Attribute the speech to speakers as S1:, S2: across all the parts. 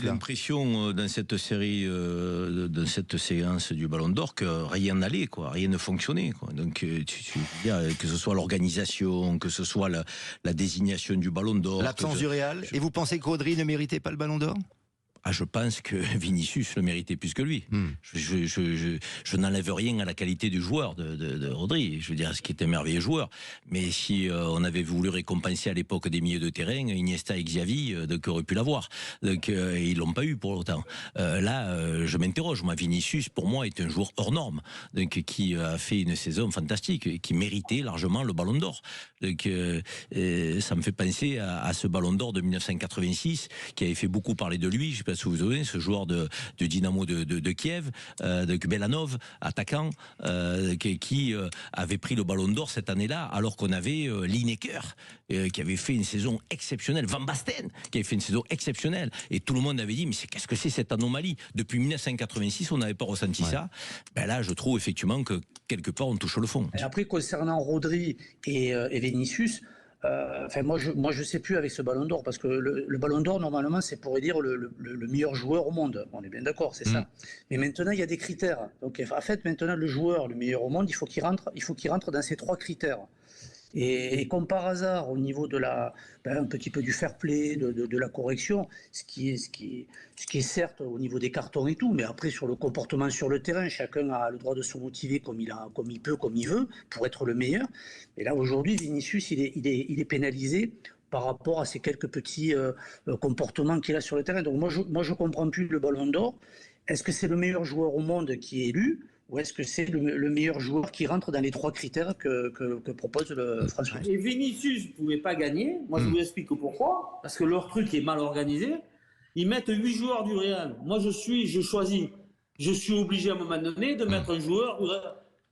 S1: J'ai l'impression dans cette série, dans cette séance du Ballon d'Or, que rien n'allait, quoi, rien ne fonctionnait, quoi. Donc, que ce soit l'organisation, que ce soit la désignation du Ballon d'Or,
S2: l'absence du Real. Et vous pensez que Rodri ne méritait pas le Ballon d'Or?
S1: Je pense que Vinicius le méritait plus que lui. Je n'enlève rien à la qualité du joueur de Rodri. Je veux dire, ce qui est un merveilleux joueur. Mais si on avait voulu récompenser à l'époque des milieux de terrain, Iniesta et Xavi, donc aurait pu l'avoir. Donc ils l'ont pas eu pour autant. Là, je m'interroge. Moi, Vinicius, pour moi, est un joueur hors norme, donc qui a fait une saison fantastique, et qui méritait largement le Ballon d'Or. Donc ça me fait penser à ce Ballon d'Or de 1986 qui avait fait beaucoup parler de lui. Je sais pas si vous vous souvenez, ce joueur de Dynamo de Kiev, de Belanov, attaquant, qui avait pris le Ballon d'Or cette année-là, alors qu'on avait Lineker, qui avait fait une saison exceptionnelle, Van Basten, qui avait fait une saison exceptionnelle, et tout le monde avait dit, mais qu'est-ce que c'est cette anomalie? Depuis 1986, on n'avait pas ressenti ça. Ben là, je trouve effectivement que quelque part, on touche le fond.
S3: Et après, concernant Rodri et Vinicius, moi je sais plus avec ce Ballon d'Or, parce que le Ballon d'Or normalement c'est pour dire le meilleur joueur au monde, on est bien d'accord, c'est ça. Mais maintenant il y a des critères, donc en fait maintenant le joueur le meilleur au monde, il faut qu'il rentre dans ces 3 critères. Et comme par hasard, au niveau de un petit peu du fair play, de la correction, ce qui est certes au niveau des cartons et tout, mais après sur le comportement sur le terrain, chacun a le droit de se motiver comme il peut, comme il veut, pour être le meilleur. Et là aujourd'hui, Vinicius, il est pénalisé par rapport à ces quelques petits comportements qu'il a sur le terrain. Donc moi je comprends plus le Ballon d'Or. Est-ce que c'est le meilleur joueur au monde qui est élu, ou est-ce que c'est le meilleur joueur qui rentre dans les 3 critères que propose le François?
S4: Et Vinicius ne pouvait pas gagner. Moi, je vous explique pourquoi. Parce que leur truc est mal organisé. Ils mettent 8 joueurs du Real. Moi, je choisis. Je suis obligé à un moment donné de mettre un joueur.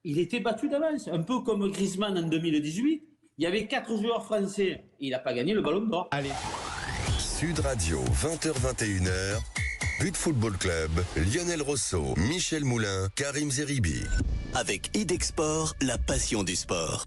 S4: Il était battu d'avance. Un peu comme Griezmann en 2018. Il y avait 4 joueurs français. Il n'a pas gagné le Ballon d'Or.
S2: Allez.
S5: Sud Radio, 20h-21h. But Football Club, Lionel Rosso, Michel Moulin, Karim Zeribi.
S6: Avec Idexport, la passion du sport.